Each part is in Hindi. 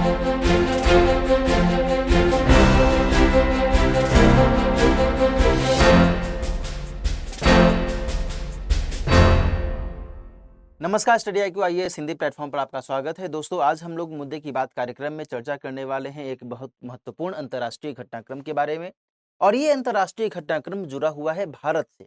नमस्कार, study IQ IAS Hindi platform पर आपका स्वागत है। दोस्तों, आज हम लोग मुद्दे की बात कार्यक्रम में चर्चा करने वाले हैं एक बहुत महत्वपूर्ण अंतर्राष्ट्रीय घटनाक्रम के बारे में। और ये अंतर्राष्ट्रीय घटनाक्रम जुड़ा हुआ है भारत से।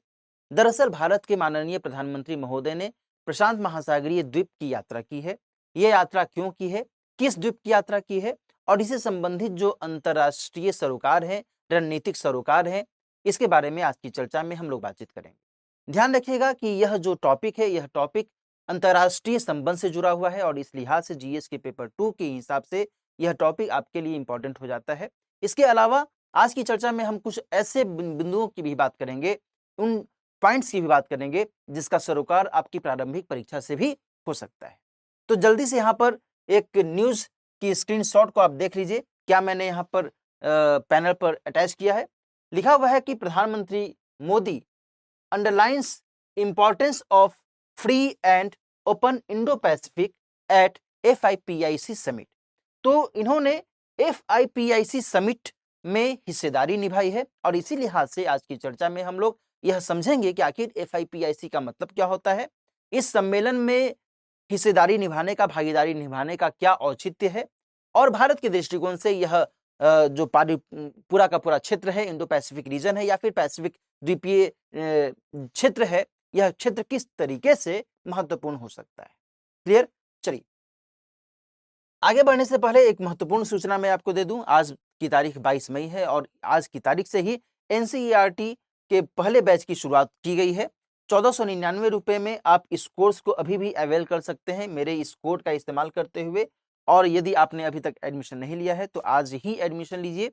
दरअसल भारत के माननीय प्रधानमंत्री महोदय ने प्रशांत महासागरीय द्वीप की यात्रा की है। ये यात्रा क्यों की है, किस द्वीप की यात्रा की है और इससे संबंधित जो अंतर्राष्ट्रीय सरोकार है, रणनीतिक सरोकार है, इसके बारे में आज की चर्चा में हम लोग बातचीत करेंगे। ध्यान रखिएगा कि यह जो टॉपिक है, यह टॉपिक अंतर्राष्ट्रीय संबंध से जुड़ा हुआ है और इस लिहाज से जीएस के पेपर 2 के हिसाब से यह टॉपिक आपके लिए इंपॉर्टेंट हो जाता है। इसके अलावा आज की चर्चा में हम कुछ ऐसे बिंदुओं की भी बात करेंगे, उन पॉइंट्स की भी बात करेंगे जिसका सरोकार आपकी प्रारंभिक परीक्षा से भी हो सकता है। तो जल्दी से यहाँ पर एक न्यूज की स्क्रीनशॉट को आप देख लीजिए। क्या मैंने यहाँ पर पैनल पर अटैच किया है। लिखा हुआ है कि प्रधानमंत्री Modi underlines importance of free and open Indo Pacific at FIPIC summit. तो इन्होंने FIPIC समिट में हिस्सेदारी निभाई है और इसी लिहाज से आज की चर्चा में हम लोग यह समझेंगे कि आखिर FIPIC का मतलब क्या होता है, इस सम्मेलन में हिस्सेदारी निभाने का, भागीदारी निभाने का क्या औचित्य है और भारत के दृष्टिकोण से यह जो पूरा का पूरा क्षेत्र है, इंडो पैसिफिक रीजन है या फिर पैसिफिक द्वीपीय क्षेत्र है, यह क्षेत्र किस तरीके से महत्वपूर्ण हो सकता है। क्लियर? चलिए, आगे बढ़ने से पहले एक महत्वपूर्ण सूचना मैं आपको दे दूं। आज की तारीख 22 मई है और आज की तारीख से ही NCERT के पहले बैच की शुरुआत की गई है। 1499 रुपए में आप इस कोर्स को अभी भी अवेल कर सकते हैं मेरे इस कोड का इस्तेमाल करते हुए। और यदि आपने अभी तक एडमिशन नहीं लिया है तो आज ही एडमिशन लीजिए।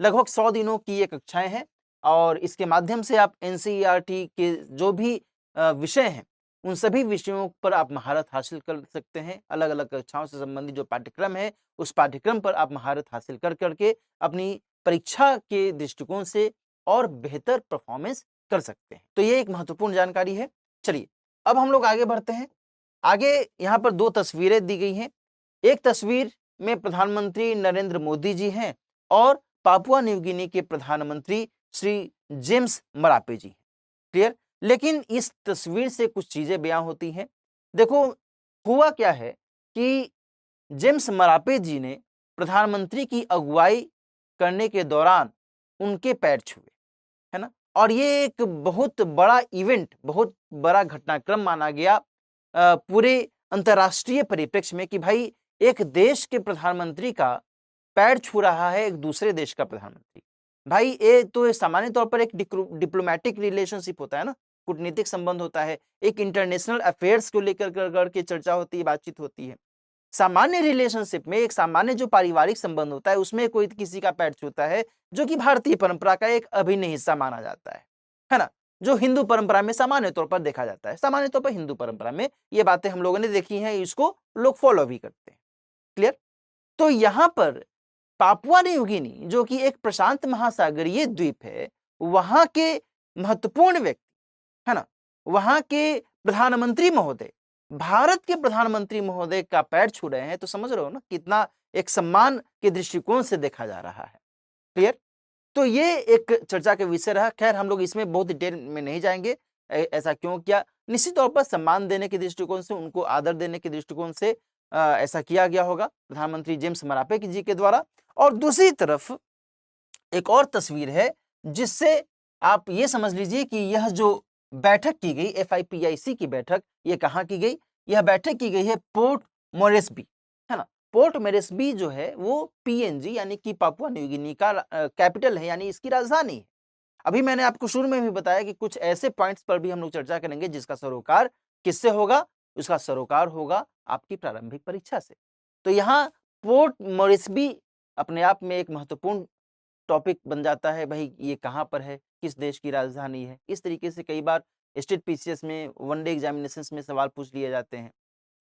लगभग 100 दिनों की ये कक्षाएं हैं और इसके माध्यम से आप NCERT के जो भी विषय हैं, उन सभी विषयों पर आप महारत हासिल कर सकते हैं। अलग अलग कक्षाओं से संबंधित जो पाठ्यक्रम है, उस पाठ्यक्रम पर आप महारत हासिल कर करके अपनी परीक्षा के दृष्टिकोण से और बेहतर परफॉर्मेंस कर सकते हैं। तो ये एक महत्वपूर्ण जानकारी है। चलिए, अब हम लोग आगे बढ़ते हैं। आगे यहाँ पर 2 तस्वीरें दी गई हैं। एक तस्वीर में प्रधानमंत्री नरेंद्र मोदी जी हैं और पापुआ न्यू गिनी के प्रधानमंत्री श्री जेम्स मरापे जी। क्लियर? लेकिन इस तस्वीर से कुछ चीजें बयां होती हैं। देखो, हुआ क्या है कि जेम्स मरापे जी ने प्रधानमंत्री की अगुवाई करने के दौरान उनके पैर छुए, है ना। और ये एक बहुत बड़ा इवेंट, बहुत बड़ा घटनाक्रम माना गया पूरे अंतर्राष्ट्रीय परिप्रेक्ष्य में कि भाई एक देश के प्रधानमंत्री का पैर छू रहा है एक दूसरे देश का प्रधानमंत्री। भाई ये तो सामान्य तौर पर एक डिप्लोमेटिक रिलेशनशिप होता है ना, कूटनीतिक संबंध होता है, एक इंटरनेशनल अफेयर्स को लेकर के चर्चा होती है, बातचीत होती है। सामान्य रिलेशनशिप में, एक सामान्य जो पारिवारिक संबंध होता है, उसमें कोई किसी का पैर छूता है जो कि भारतीय परंपरा का एक अभिन्न हिस्सा माना जाता है ना, जो हिंदू परंपरा में सामान्य तौर पर देखा जाता है। सामान्य तौर पर हिंदू परंपरा में ये बातें हम लोगों ने देखी हैं, इसको लोग फॉलो भी करते हैं। क्लियर? तो यहां पर पापुआ न्यू गिनी, जो कि एक प्रशांत महासागरीय द्वीप है, वहां के महत्वपूर्ण व्यक्ति, है ना, वहां के प्रधानमंत्री महोदय भारत के प्रधानमंत्री महोदय का पैर छू रहे हैं। तो समझ रहे हो ना कितना एक सम्मान के दृष्टिकोण से देखा जा रहा है। क्लियर? तो ये एक चर्चा का विषय रहा। खैर, हम लोग इसमें बहुत डिटेल में नहीं जाएंगे, ऐसा क्यों किया। निश्चित तौर पर सम्मान देने के दृष्टिकोण से, उनको आदर देने के दृष्टिकोण से ऐसा किया गया होगा प्रधानमंत्री जेम्स मरापे जी के द्वारा। और दूसरी तरफ एक और तस्वीर है जिससे आप ये समझ लीजिए कि यह जो बैठक की गई, FIPIC की बैठक, ये कहाँ की गई? यह बैठक की गई है पोर्ट मोरेस्बी, है ना। पोर्ट मोरेस्बी जो है वो PNG यानी कि पापुआ न्यू गिनी का कैपिटल है, यानी इसकी राजधानी है। अभी मैंने आपको शुरू में भी बताया कि कुछ ऐसे पॉइंट्स पर भी हम लोग चर्चा करेंगे जिसका सरोकार किससे होगा? उसका सरोकार होगा आपकी प्रारंभिक परीक्षा से। तो यहाँ पोर्ट मोरेस्बी अपने आप में एक महत्वपूर्ण टॉपिक बन जाता है। भाई ये कहाँ पर है, किस देश की राजधानी है? इस तरीके से कई बार स्टेट PCS में, वनडे एग्जामिनेशंस में सवाल पूछ लिए जाते हैं,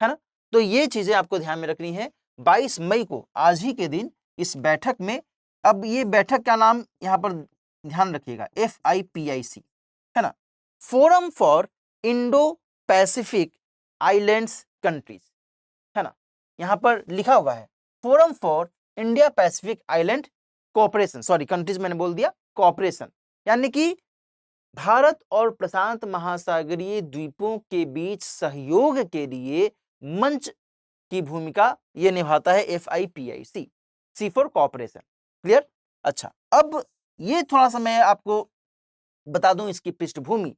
है ना। तो ये चीजें आपको ध्यान में रखनी है। 22 मई को, आज ही के दिन, इस बैठक में, अब ये बैठक का नाम यहाँ पर ध्यान रखिएगा, FIPIC, है ना, forum for Indo Pacific islands countries, है ना। यहाँ पर लिखा हुआ है forum for India Pacific island cooperation, sorry countries मैंने बोल दिया, कोऑपरेशन, यानी कि भारत और प्रशांत महासागरीय द्वीपों के बीच सहयोग के लिए मंच की भूमिका यह निभाता है FIPIC, C for cooperation. Clear? अच्छा, अब ये थोड़ा सा मैं आपको बता दूं इसकी पृष्ठभूमि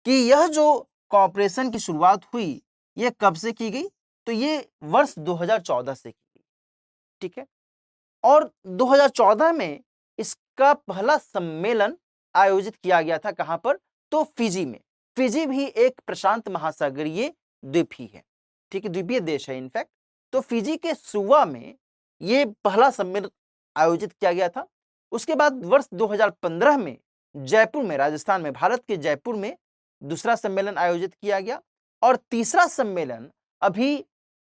कि यह जो कोऑपरेशन की शुरुआत हुई यह कब से की गई, तो ये वर्ष 2014 से की गई। ठीक है, और 2014 में इसका पहला सम्मेलन आयोजित किया गया था। कहां पर? तो फिजी में। फिजी भी एक प्रशांत महासागरीय द्वीप ही है, ठीक है, द्वीपीय देश है इनफैक्ट। तो फिजी के सुवा में ये पहला सम्मेलन आयोजित किया गया था। उसके बाद वर्ष 2015 में जयपुर में, राजस्थान में, भारत के जयपुर में दूसरा सम्मेलन आयोजित किया गया, और तीसरा सम्मेलन अभी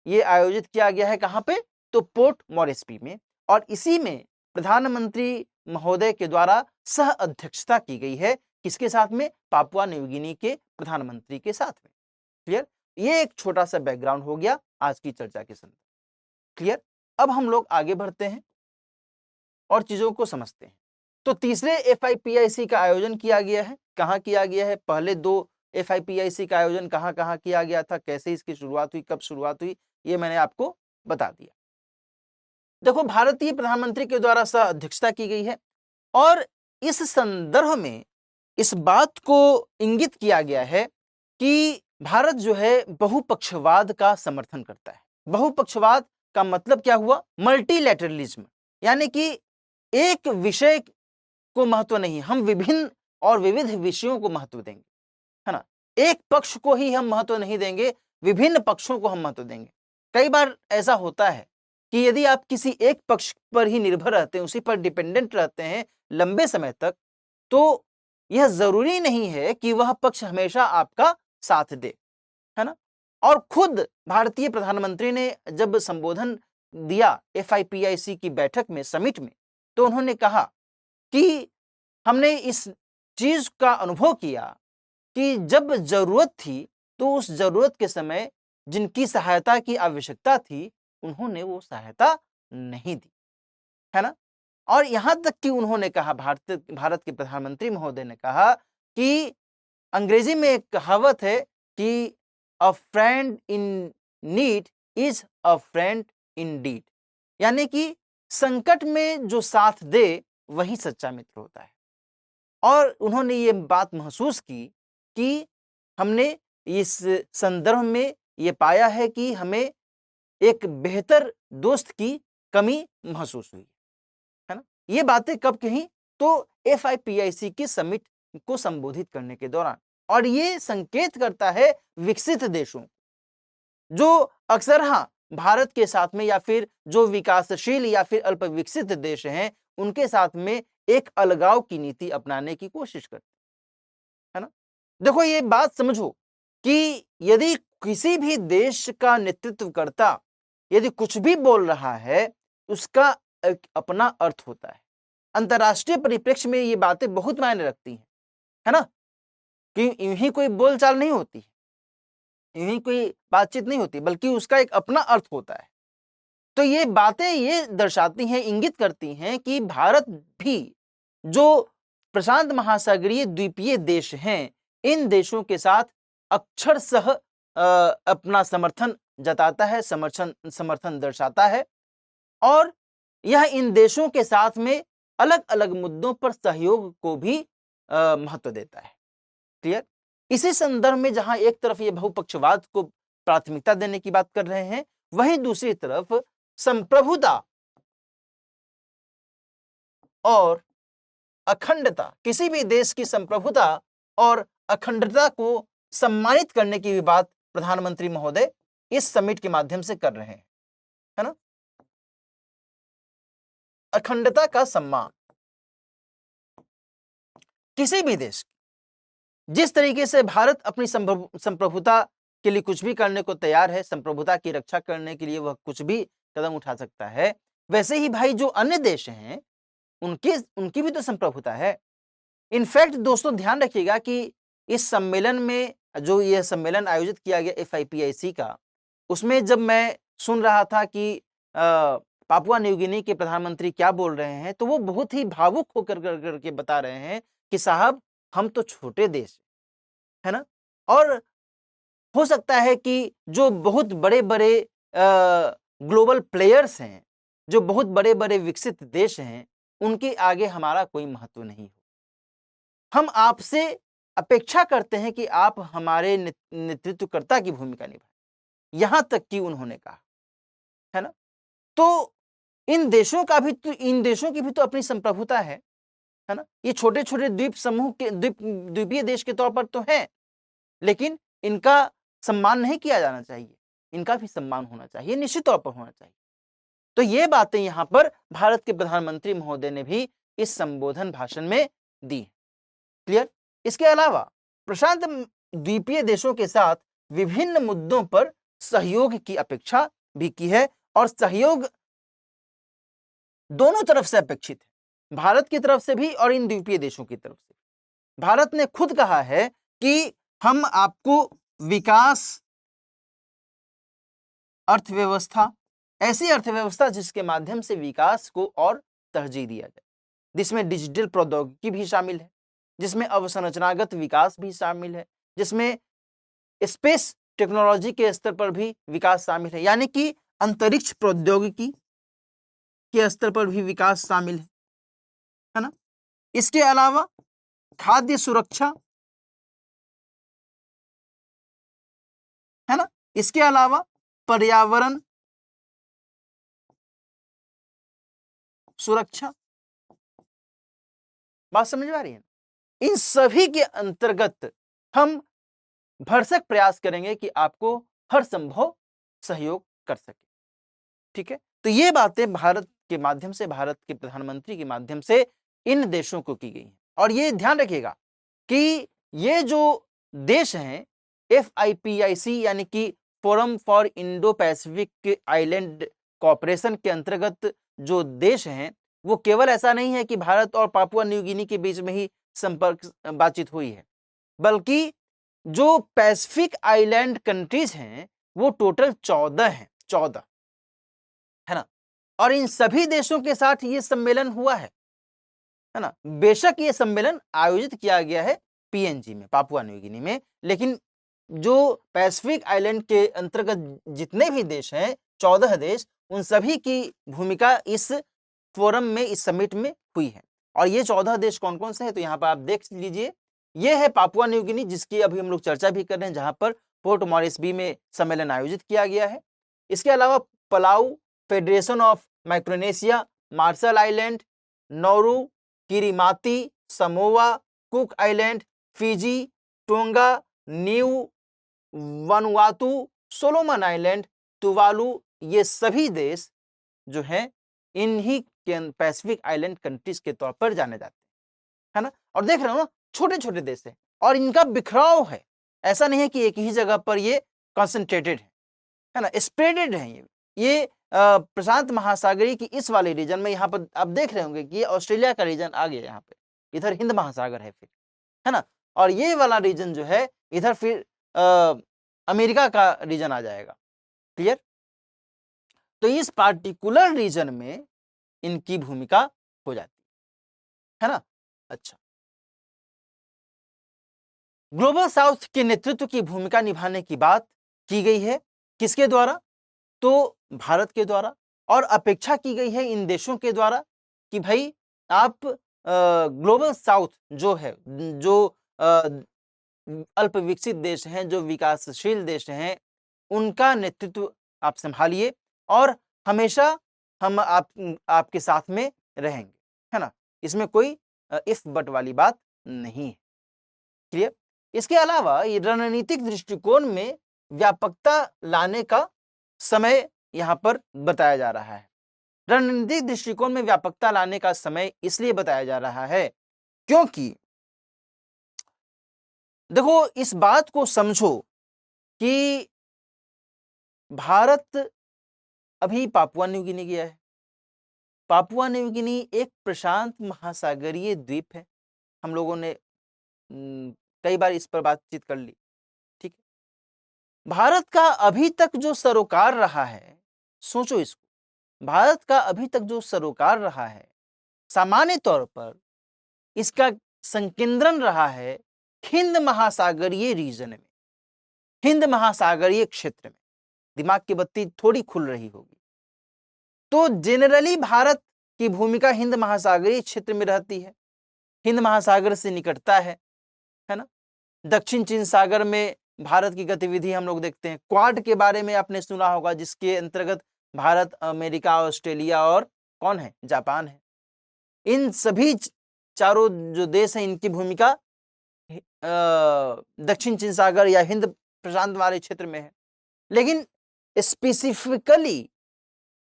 ये आयोजित किया गया है कहां पे? तो पोर्ट मोरेस्बी में, और इसी में प्रधानमंत्री महोदय के द्वारा सह अध्यक्षता की गई है। किसके साथ में? पापुआ न्यू गिनी के प्रधानमंत्री के साथ में। क्लियर? ये एक छोटा सा बैकग्राउंड हो गया आज की चर्चा के संदर्भ। क्लियर? अब हम लोग आगे बढ़ते हैं और चीजों को समझते हैं। तो तीसरे FIPIC का आयोजन किया गया है। कहां किया गया है? पहले दो FIPIC का आयोजन कहां कहां किया गया था, कैसे इसकी शुरुआत हुई, कब शुरुआत हुई, ये मैंने आपको बता दिया। देखो, भारतीय प्रधानमंत्री के द्वारा सह अध्यक्षता की गई है, और इस संदर्भ में इस बात को इंगित किया गया है कि भारत जो है बहुपक्षवाद का समर्थन करता है। बहुपक्षवाद का मतलब क्या हुआ? मल्टीलैटरलिज्म, यानी कि एक विषय को महत्व नहीं, हम विभिन्न और विविध विषयों को महत्व देंगे, है ना। एक पक्ष को ही हम महत्व नहीं देंगे, विभिन्न पक्षों को हम महत्व देंगे। कई बार ऐसा होता है कि यदि आप किसी एक पक्ष पर ही निर्भर रहते हैं, उसी पर डिपेंडेंट रहते हैं लंबे समय तक, तो यह जरूरी नहीं है कि वह पक्ष हमेशा आपका साथ दे, है ना। और खुद भारतीय प्रधानमंत्री ने जब संबोधन दिया FIPIC की बैठक में, समिट में, तो उन्होंने कहा कि हमने इस चीज का अनुभव किया कि जब जरूरत थी तो उस जरूरत के समय जिनकी सहायता की आवश्यकता थी उन्होंने वो सहायता नहीं दी, है ना। और यहां तक कि उन्होंने कहा, भारत के प्रधानमंत्री महोदय ने कहा कि अंग्रेजी में एक कहावत है कि a friend in need is a friend indeed, यानी कि संकट में जो साथ दे वही सच्चा मित्र होता है। और उन्होंने ये बात महसूस की कि हमने इस संदर्भ में ये पाया है कि हमें एक बेहतर दोस्त की कमी महसूस हुई, है ना। ये बातें कब कही? तो FIPIC की समिट को संबोधित करने के दौरान। और ये संकेत करता है विकसित देशों, जो अक्सर, हाँ, भारत के साथ में या फिर जो विकासशील या फिर अल्प विकसित देश हैं उनके साथ में एक अलगाव की नीति अपनाने की कोशिश करते हैं, है ना। देखो, ये बात समझो कि यदि किसी भी देश का नेतृत्व करता यदि कुछ भी बोल रहा है उसका एक अपना अर्थ होता है। अंतर्राष्ट्रीय परिप्रेक्ष्य में ये बातें बहुत मायने रखती हैं, है ना, कि यूं ही कोई बोलचाल नहीं होती, यूं ही कोई बातचीत नहीं होती, बल्कि उसका एक अपना अर्थ होता है। तो ये बातें ये दर्शाती हैं, इंगित करती हैं कि भारत भी जो प्रशांत महासागरीय द्वीपीय देश हैं, इन देशों के साथ अक्षरशः अपना समर्थन जताता है, समर्थन दर्शाता है, और यह इन देशों के साथ में अलग अलग मुद्दों पर सहयोग को भी महत्व देता है। क्लियर? इसी संदर्भ में जहां एक तरफ ये बहुपक्षवाद को प्राथमिकता देने की बात कर रहे हैं, वहीं दूसरी तरफ संप्रभुता और अखंडता, किसी भी देश की संप्रभुता और अखंडता को सम्मानित करने की भी बात प्रधानमंत्री महोदय इस समिट के माध्यम से कर रहे हैं, है ना। अखंडता का सम्मान किसी भी देश की, जिस तरीके से भारत अपनी संप्रभुता के लिए कुछ भी करने को तैयार है, संप्रभुता की रक्षा करने के लिए वह कुछ भी कदम उठा सकता है, वैसे ही भाई जो अन्य देश हैं उनकी भी तो संप्रभुता है। इनफैक्ट दोस्तों ध्यान रखिएगा कि इस सम्मेलन में, जो यह सम्मेलन आयोजित किया गया FIPIC का, उसमें जब मैं सुन रहा था कि पापुआ न्यू गिनी के प्रधानमंत्री क्या बोल रहे हैं, तो वो बहुत ही भावुक होकर करके बता रहे हैं कि साहब हम तो छोटे देश है ना, और हो सकता है कि जो बहुत बड़े-बड़े ग्लोबल प्लेयर्स हैं, जो बहुत बड़े-बड़े विकसित देश हैं, उनके आगे हमारा कोई महत्व नहीं हो। हम आपसे अपेक्षा करते हैं कि आप हमारे नेतृत्वकर्ता की भूमिका निभाएं, यहां तक कि उन्होंने कहा, है ना। तो इन देशों की भी तो अपनी संप्रभुता है ना। ये छोटे-छोटे द्वीप समूह के द्वीपीय देश के तौर पर तो हैं, लेकिन इनका सम्मान नहीं किया जाना चाहिए, इनका भी सम्मान होना चाहिए, निश्चित तौर पर होना चाहिए। तो ये बातें यहां पर भारत के प्रधानमंत्री महोदय ने भी इस संबोधन भाषण में दी। क्लियर। इसके अलावा प्रशांत द्वीपीय देशों के साथ विभिन्न मुद्दों पर सहयोग की अपेक्षा भी की है, और सहयोग दोनों तरफ से अपेक्षित है, भारत की तरफ से भी और इन द्वीपीय देशों की तरफ से। भारत ने खुद कहा है कि हम आपको विकास अर्थव्यवस्था, ऐसी अर्थव्यवस्था जिसके माध्यम से विकास को और तरजीह दिया जाए, जिसमें डिजिटल प्रौद्योगिकी भी शामिल है, जिसमें अवसंरचनागत विकास भी शामिल है, जिसमें स्पेस टेक्नोलॉजी के स्तर पर भी विकास शामिल है, यानी कि अंतरिक्ष प्रौद्योगिकी के स्तर पर भी विकास शामिल है ना। इसके अलावा खाद्य सुरक्षा, है ना। इसके अलावा पर्यावरण सुरक्षा, बात समझ में आ रही है। इन सभी के अंतर्गत हम भरसक प्रयास करेंगे कि आपको हर संभव सहयोग कर सके। ठीक है, तो ये बातें भारत के माध्यम से, भारत के प्रधानमंत्री के माध्यम से इन देशों को की गई हैं। और ये ध्यान रखिएगा कि ये जो देश हैं FIPIC यानी कि forum for Indo Pacific island cooperation के अंतर्गत जो देश हैं, वो केवल ऐसा नहीं है कि भारत और पापुआ न्यू गिनी के बीच में ही संपर्क बातचीत हुई है, बल्कि जो पैसिफिक आइलैंड कंट्रीज हैं वो टोटल 14 हैं, 14, है ना। और इन सभी देशों के साथ ये सम्मेलन हुआ है ना। बेशक ये सम्मेलन आयोजित किया गया है PNG में, पापुआ न्यू गिनी में, लेकिन जो पैसिफिक आइलैंड के अंतर्गत जितने भी देश हैं, 14 देश, उन सभी की भूमिका इस फोरम में, इस समिट में हुई है। और ये 14 देश कौन कौन से हैं, तो यहाँ पर आप देख लीजिए। ये है पापुआ न्यू गिनी, जिसकी अभी हम लोग चर्चा भी कर रहे हैं, जहां पर पोर्ट मॉरिसबी में सम्मेलन आयोजित किया गया है। इसके अलावा Palau, Federation of Micronesia, Marshall Island, Nauru, Kiribati, Samoa, Cook Island, Fiji, Tonga, new Vanuatu, Solomon Island, Tuvalu, ये सभी देश जो हैं इन्हीं के पैसिफिक आइलैंड कंट्रीज के तौर पर जाने जाते हैं, है ना। और देख रहे हो ना, छोटे छोटे देश हैं और इनका बिखराव है, ऐसा नहीं है कि एक ही जगह पर ये कॉन्सेंट्रेटेड है ना, स्प्रेडेड है। ये प्रशांत महासागरीय की इस वाले रीजन में, यहाँ पर आप देख रहे होंगे कि ये ऑस्ट्रेलिया का रीजन आ गया, यहाँ पे इधर हिंद महासागर है फिर, है ना। और ये वाला रीजन जो है इधर फिर अमेरिका का रीजन आ जाएगा। क्लियर। तो इस पार्टिकुलर रीजन में इनकी भूमिका हो जाती है ना। अच्छा, ग्लोबल साउथ के नेतृत्व की भूमिका निभाने की बात की गई है, किसके द्वारा, तो भारत के द्वारा, और अपेक्षा की गई है इन देशों के द्वारा कि भाई आप ग्लोबल साउथ जो है, जो अल्प विकसित देश हैं, जो विकासशील देश हैं, उनका नेतृत्व आप संभालिए और हमेशा हम आपके साथ में रहेंगे, है ना। इसमें कोई इफ बट वाली बात नहीं है। क्लियर। इसके अलावा ये रणनीतिक दृष्टिकोण में व्यापकता लाने का समय यहां पर बताया जा रहा है। रणनीतिक दृष्टिकोण में व्यापकता लाने का समय इसलिए बताया जा रहा है क्योंकि देखो, इस बात को समझो कि भारत अभी पापुआ न्यू गिनी गया है। पापुआ न्यू गिनी एक प्रशांत महासागरीय द्वीप है। हम लोगों ने कई बार इस पर बातचीत कर ली। ठीक है। भारत का अभी तक जो सरोकार रहा है, सोचो इसको, भारत का अभी तक जो सरोकार रहा है, सामान्य तौर पर इसका संकेंद्रण रहा है हिंद महासागरीय रीजन में, हिंद महासागरीय क्षेत्र में। दिमाग की बत्ती थोड़ी खुल रही होगी। तो जनरली भारत की भूमिका हिंद महासागरीय क्षेत्र में रहती है, हिंद महासागर से निकटता है ना। दक्षिण चीन सागर में भारत की गतिविधि हम लोग देखते हैं। क्वाड के बारे में आपने सुना होगा, जिसके अंतर्गत भारत, अमेरिका, ऑस्ट्रेलिया और कौन है, जापान है। इन सभी चारों जो देश हैं, इनकी भूमिका दक्षिण चीन सागर या हिंद प्रशांत वाले क्षेत्र में है। लेकिन स्पेसिफिकली,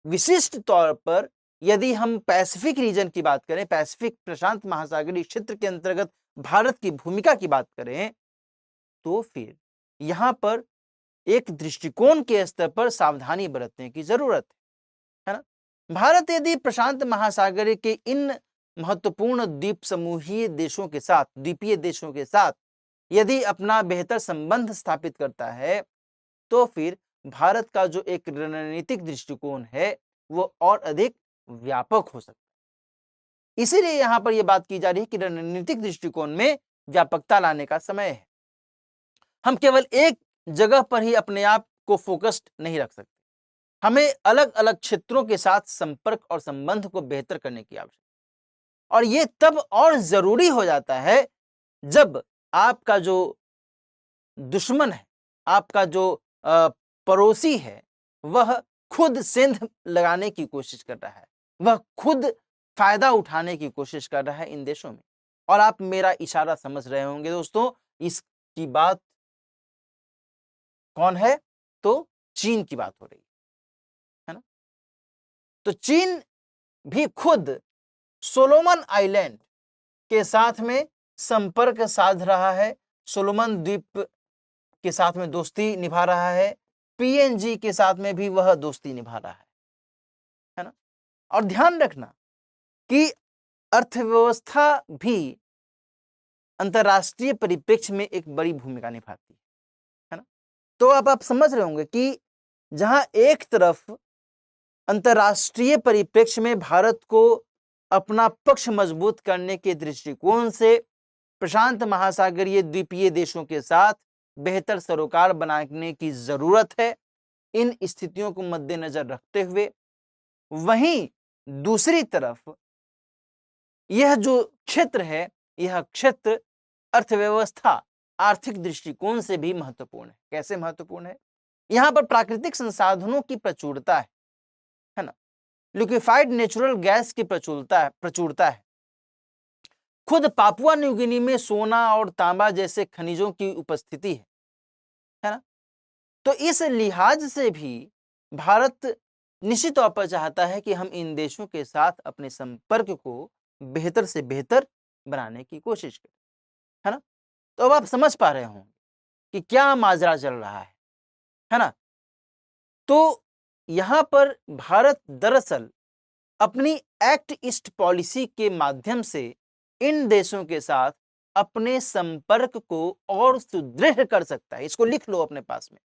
विशिष्ट तौर पर यदि हम पैसिफिक रीजन की बात करें, पैसिफिक प्रशांत महासागरीय क्षेत्र के अंतर्गत भारत की भूमिका की बात करें, तो फिर यहां पर एक दृष्टिकोण के स्तर पर सावधानी बरतने की जरूरत है ना। भारत यदि प्रशांत महासागर के इन महत्वपूर्ण द्वीप समूहीय देशों के साथ, द्वीपीय देशों के साथ यदि अपना बेहतर संबंध स्थापित करता है, तो फिर भारत का जो एक रणनीतिक दृष्टिकोण है वो और अधिक व्यापक हो सकता है। इसीलिए यहां पर यह बात की जा रही है कि रणनीतिक दृष्टिकोण में व्यापकता लाने का समय है। हम केवल एक जगह पर ही अपने आप को फोकस्ड नहीं रख सकते, हमें अलग अलग क्षेत्रों के साथ संपर्क और संबंध को बेहतर करने की आवश्यकता है। और यह तब और जरूरी हो जाता है जब आपका जो दुश्मन है, आपका जो पड़ोसी है, वह खुद सेंध लगाने की कोशिश कर रहा है, वह खुद फायदा उठाने की कोशिश कर रहा है इन देशों में। और आप मेरा इशारा समझ रहे होंगे दोस्तों, इसकी बात कौन है, तो चीन की बात हो रही है ना। तो चीन भी खुद सोलोमन आइलैंड के साथ में संपर्क साध रहा है, सोलोमन द्वीप के साथ में दोस्ती निभा रहा है, पीएनजी के साथ में भी वह दोस्ती निभा रहा है ना। और ध्यान रखना कि अर्थव्यवस्था भी अंतरराष्ट्रीय परिप्रेक्ष्य में एक बड़ी भूमिका निभाती है ना। तो अब आप समझ रहे होंगे कि जहां एक तरफ अंतरराष्ट्रीय परिप्रेक्ष्य में भारत को अपना पक्ष मजबूत करने के दृष्टिकोण से प्रशांत महासागरीय द्वीपीय देशों के साथ बेहतर सरोकार बनाने की जरूरत है, इन स्थितियों को मद्देनजर रखते हुए, वहीं दूसरी तरफ यह जो क्षेत्र है, यह क्षेत्र अर्थव्यवस्था, आर्थिक दृष्टिकोण से भी महत्वपूर्ण है। कैसे महत्वपूर्ण है? यहां पर प्राकृतिक संसाधनों की प्रचुरता है ना, लिक्विफाइड नेचुरल गैस की प्रचुरता है। खुद पापुआ न्यू गिनी में सोना और तांबा जैसे खनिजों की उपस्थिति है ना। तो इस लिहाज से भी भारत निश्चित तौर पर चाहता है कि हम इन देशों के साथ अपने संपर्क को बेहतर से बेहतर बनाने की कोशिश करें, है ना। तो अब आप समझ पा रहे होंगे कि क्या माजरा चल रहा है ना। तो यहां पर भारत दरअसल अपनी एक्ट ईस्ट पॉलिसी के माध्यम से इन देशों के साथ अपने संपर्क को और सुदृढ़ कर सकता है। इसको लिख लो अपने पास में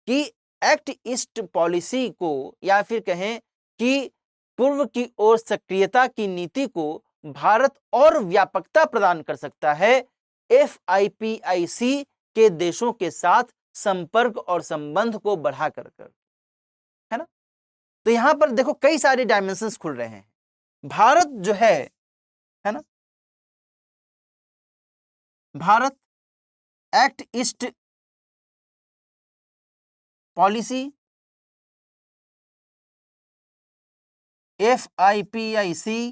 कि एक्ट ईस्ट पॉलिसी को, या फिर कहें कि पूर्व की ओर सक्रियता की नीति को भारत और व्यापकता प्रदान कर सकता है एफआईपीआईसी के देशों के साथ संपर्क और संबंध को बढ़ाकर, है ना। तो यहां पर देखो कई सारे डायमेंशंस खुल रहे हैं। भारत जो है ना, भारत एक्ट ईस्ट पॉलिसी, एफआईपीआईसी,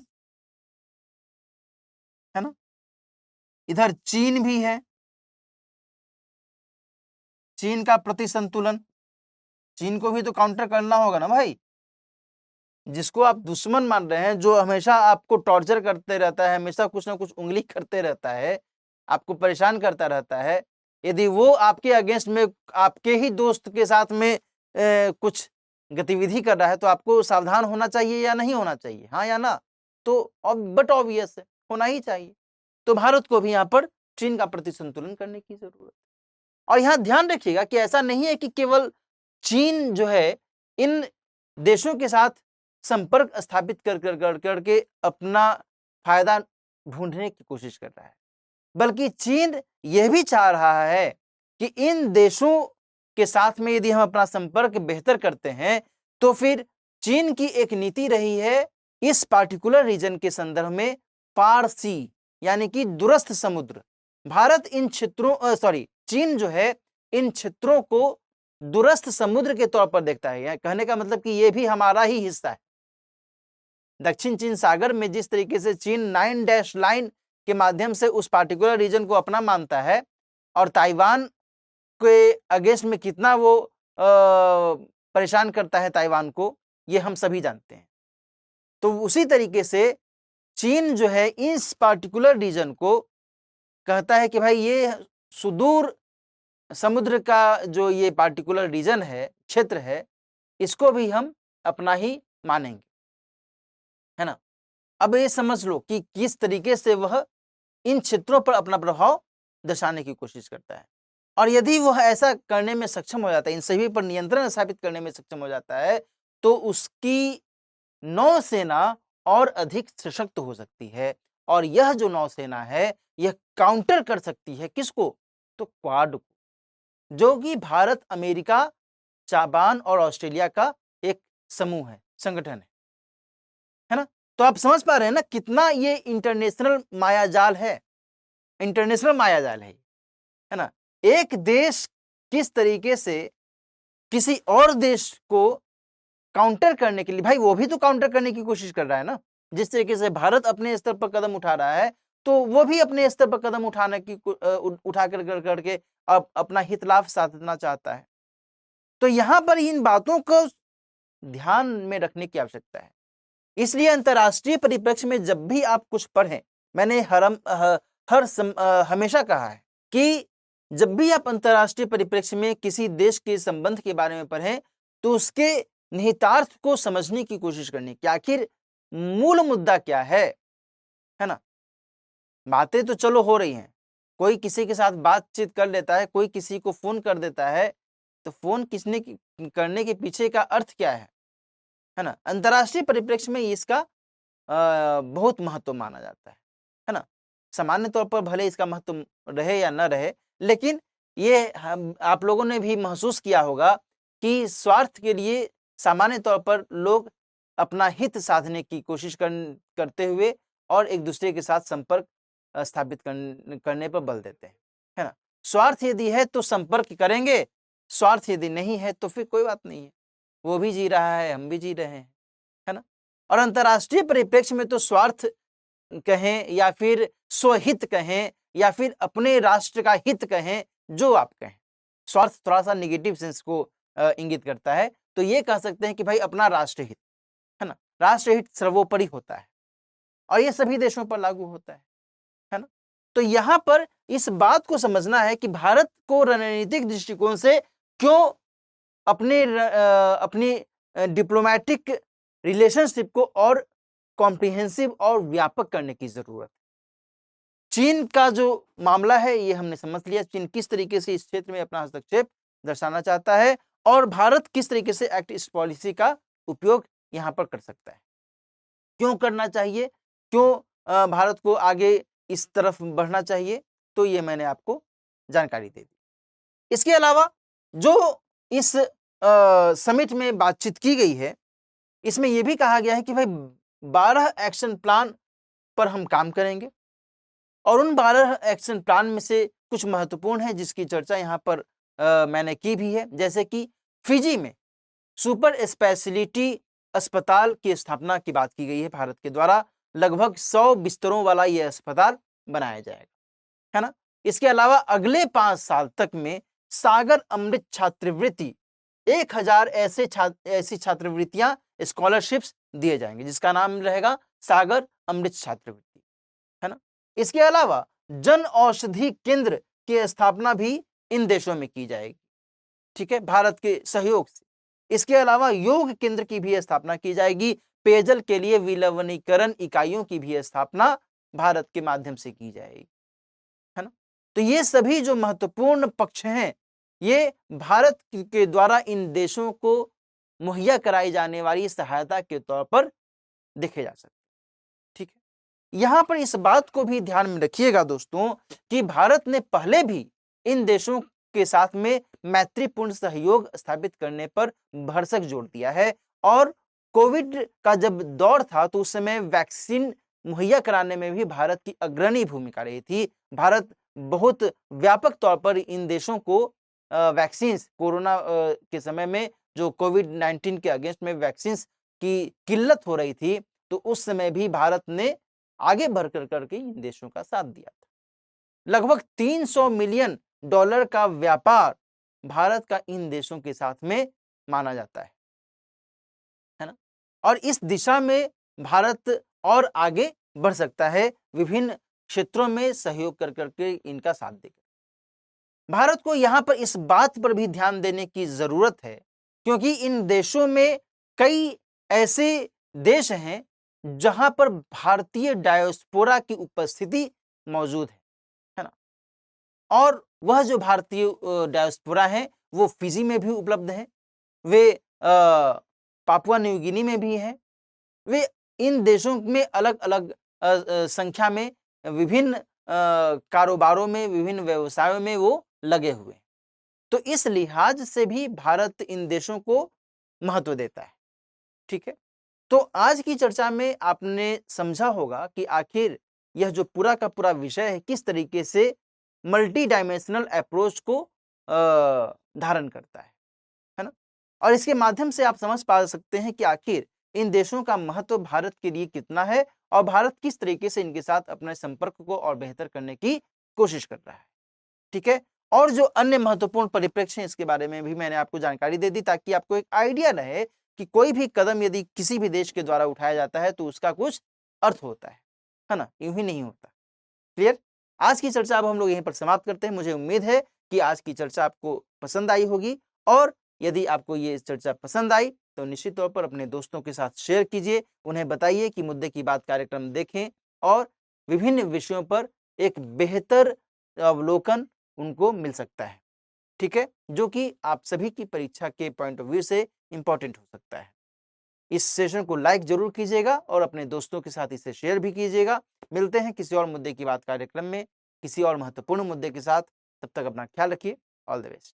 है ना। इधर चीन भी है, चीन का प्रतिसंतुलन, चीन को भी तो काउंटर करना होगा ना भाई। जिसको आप दुश्मन मान रहे हैं, जो हमेशा आपको टॉर्चर करते रहता है, हमेशा कुछ ना कुछ उंगली करते रहता है, आपको परेशान करता रहता है, यदि वो आपके अगेंस्ट में आपके ही दोस्त के साथ में कुछ गतिविधि कर रहा है, तो आपको सावधान होना चाहिए या नहीं होना चाहिए, हाँ या ना। तो बट ऑब्वियस है, होना ही चाहिए। तो भारत को भी यहाँ पर चीन का प्रतिसंतुलन करने की जरूरत है। और यहाँ ध्यान रखिएगा कि ऐसा नहीं है कि केवल चीन जो है इन देशों के साथ संपर्क स्थापित करके अपना फायदा ढूंढने की कोशिश कर रहा है, बल्कि चीन यह भी चाह रहा है कि इन देशों के साथ में यदि हम अपना संपर्क बेहतर करते हैं तो फिर चीन की एक नीति रही है इस पार्टिकुलर रीजन के संदर्भ में फारसी यानी कि दूरस्थ समुद्र। भारत इन क्षेत्रों चीन जो है इन क्षेत्रों को दूरस्थ समुद्र के तौर पर देखता है। कहने का मतलब कि ये भी हमारा ही हिस्सा है। दक्षिण चीन सागर में जिस तरीके से चीन 9 डैश लाइन के माध्यम से उस पार्टिकुलर रीजन को अपना मानता है और ताइवान के अगेंस्ट में कितना वो परेशान करता है ताइवान को, ये हम सभी जानते हैं। तो उसी तरीके से चीन जो है इस पार्टिकुलर रीजन को कहता है कि भाई ये सुदूर समुद्र का जो ये पार्टिकुलर रीजन है, क्षेत्र है, इसको भी हम अपना ही मानेंगे, है ना। अब ये समझ लो कि किस तरीके से वह इन क्षेत्रों पर अपना प्रभाव दर्शाने की कोशिश करता है। और यदि वह ऐसा करने में सक्षम हो जाता है, इन सभी पर नियंत्रण स्थापित करने में सक्षम हो जाता है, तो उसकी नौसेना और अधिक सशक्त हो सकती है। और यह जो नौसेना है यह काउंटर कर सकती है किसको? तो क्वाड को, जो कि भारत, अमेरिका, जापान और ऑस्ट्रेलिया का एक समूह है, संगठन है ना। तो आप समझ पा रहे हैं ना कितना ये इंटरनेशनल मायाजाल है, इंटरनेशनल मायाजाल है ना। एक देश किस तरीके से किसी और देश को काउंटर करने के लिए, भाई वो भी तो काउंटर करने की कोशिश कर रहा है ना। जिस तरीके से भारत अपने स्तर पर कदम उठा रहा है तो वो भी अपने स्तर पर कदम उठाने की उठा करके अब अपना हित लाभ साधना चाहता है। तो यहां पर इन बातों को ध्यान में रखने की आवश्यकता है। इसलिए अंतर्राष्ट्रीय परिप्रेक्ष्य में जब भी आप कुछ पढ़ें, मैंने हमेशा कहा है कि जब भी आप अंतर्राष्ट्रीय परिप्रेक्ष्य में किसी देश के संबंध के बारे में पढ़ें तो उसके निहितार्थ को समझने की कोशिश करनी कि आखिर मूल मुद्दा क्या है ना। बातें तो चलो हो रही हैं, कोई किसी के साथ बातचीत कर लेता है, कोई किसी को फोन कर देता है, तो फोन करने के पीछे का अर्थ क्या है ना। अंतर्राष्ट्रीय परिप्रेक्ष्य में इसका बहुत महत्व माना जाता है ना। सामान्य तौर पर भले इसका महत्व रहे या न रहे, लेकिन ये हम आप लोगों ने भी महसूस किया होगा कि स्वार्थ के लिए सामान्य तौर पर लोग अपना हित साधने की कोशिश करते हुए और एक दूसरे के साथ संपर्क स्थापित करने पर बल देते हैं, है ना। स्वार्थ यदि है तो संपर्क करेंगे, स्वार्थ यदि नहीं है तो फिर कोई बात नहीं है, वो भी जी रहा है, हम भी जी रहे हैं, है ना। और अंतर्राष्ट्रीय परिप्रेक्ष्य में तो स्वार्थ कहें या फिर स्वहित कहें या फिर अपने राष्ट्र का हित कहें, जो आप कहें, स्वार्थ थोड़ा सा निगेटिव सेंस को इंगित करता है। तो ये कह सकते हैं कि भाई अपना राष्ट्रहित, है ना, राष्ट्रहित सर्वोपरि होता है और ये सभी देशों पर लागू होता है ना। तो यहां पर इस बात को समझना है कि भारत को रणनीतिक दृष्टिकोण से क्यों अपनी डिप्लोमेटिक रिलेशनशिप को और कॉम्प्रिहेंसिव और व्यापक करने की जरूरत है। चीन का जो मामला है ये हमने समझ लिया, चीन किस तरीके से इस क्षेत्र में अपना हस्तक्षेप दर्शाना चाहता है और भारत किस तरीके से एक्ट ईस्ट पॉलिसी का उपयोग यहां पर कर सकता है, क्यों करना चाहिए, क्यों भारत को आगे इस तरफ बढ़ना चाहिए, तो ये मैंने आपको जानकारी दे दी। इसके अलावा जो इस समिट में बातचीत की गई है, इसमें यह भी कहा गया है कि भाई 12 एक्शन प्लान पर हम काम करेंगे और उन 12 एक्शन प्लान में से कुछ महत्वपूर्ण है जिसकी चर्चा यहाँ पर मैंने की भी है। जैसे कि फिजी में सुपर स्पेशलिटी अस्पताल की स्थापना की बात की गई है भारत के द्वारा, लगभग 100 बिस्तरों वाला यह अस्पताल बनाया जाएगा, है ना। इसके अलावा अगले 5 साल तक में सागर अमृत छात्रवृत्ति 1000 ऐसी छात्रवृत्तियां, स्कॉलरशिप्स दिए जाएंगे जिसका नाम रहेगा सागर अमृत छात्रवृत्ति, है ना। इसके अलावा जन औषधि केंद्र की स्थापना भी इन देशों में की जाएगी, ठीक है, भारत के सहयोग से। इसके अलावा योग केंद्र की भी स्थापना की जाएगी, पेयजल के लिए विलवनीकरण इकाइयों की भी स्थापना भारत के माध्यम से की जाएगी, है ना। तो ये सभी जो महत्वपूर्ण पक्ष हैं ये भारत के द्वारा इन देशों को मुहैया कराई जाने वाली सहायता के तौर पर देखे जा सकते हैं। ठीक है, यहां पर इस बात को भी ध्यान में रखिएगा दोस्तों कि भारत ने पहले भी इन देशों के साथ में मैत्रीपूर्ण सहयोग स्थापित करने पर भरसक जोर दिया है और कोविड का जब दौर था तो उस समय वैक्सीन मुहैया कराने में भी भारत की अग्रणी भूमिका रही थी। भारत बहुत व्यापक तौर पर इन देशों को वैक्सीन कोरोना के समय में जो कोविड-19 के अगेंस्ट में वैक्सीन की किल्लत हो रही थी, तो उस समय भी भारत ने आगे बढ़कर करके इन देशों का साथ दिया था। लगभग $300 मिलियन का व्यापार भारत का इन देशों के साथ में माना जाता है ना? और इस दिशा में भारत और आगे बढ़ सकता है विभिन्न क्षेत्रों में सहयोग कर करके इनका साथ देकर। भारत को यहां पर इस बात पर भी ध्यान देने की जरूरत है क्योंकि इन देशों में कई ऐसे देश हैं जहां पर भारतीय डायस्पोरा की उपस्थिति मौजूद है ना? और वह जो भारतीय डायस्पोरा है वो फिजी में भी उपलब्ध है, वे पापुआ न्यू गिनी में भी है, वे इन देशों में अलग अलग संख्या में विभिन्न कारोबारों में विभिन्न व्यवसायों में वो लगे हुए हैं। तो इस लिहाज से भी भारत इन देशों को महत्व देता है। ठीक है, तो आज की चर्चा में आपने समझा होगा कि आखिर यह जो पूरा का पूरा विषय है किस तरीके से मल्टी डायमेंशनल अप्रोच को धारण करता है ना? और इसके माध्यम से आप समझ पा सकते हैं कि आखिर इन देशों का महत्व भारत के लिए कितना है और भारत किस तरीके से इनके साथ अपने संपर्क को और बेहतर करने की कोशिश कर रहा है। ठीक है, और जो अन्य महत्वपूर्ण परिप्रेक्ष्य हैं इसके बारे में भी मैंने आपको जानकारी दे दी ताकि आपको एक आइडिया रहे कि कोई भी कदम यदि किसी भी देश के द्वारा उठाया जाता है तो उसका कुछ अर्थ होता है ना? यूं ही नहीं होता। क्लियर? आज की चर्चा अब हम लोग यहीं पर समाप्त करते हैं। मुझे उम्मीद है कि आज की चर्चा आपको पसंद आई होगी और यदि आपको ये चर्चा पसंद आई तो निश्चित तौर पर अपने दोस्तों के साथ शेयर कीजिए, उन्हें बताइए कि मुद्दे की बात कार्यक्रम देखें और विभिन्न विषयों पर एक बेहतर अवलोकन उनको मिल सकता है। ठीक है, जो कि आप सभी की परीक्षा के पॉइंट ऑफ व्यू से इंपॉर्टेंट हो सकता है। इस सेशन को लाइक जरूर कीजिएगा और अपने दोस्तों के साथ इसे शेयर भी कीजिएगा। मिलते हैं किसी और मुद्दे की बात कार्यक्रम में किसी और महत्वपूर्ण मुद्दे के साथ। तब तक अपना ख्याल रखिए। All the best.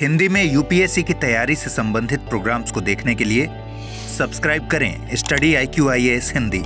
हिंदी में यूपीएससी की तैयारी से संबंधित प्रोग्राम्स को देखने के लिए सब्सक्राइब करें स्टडी IQ IAS हिंदी।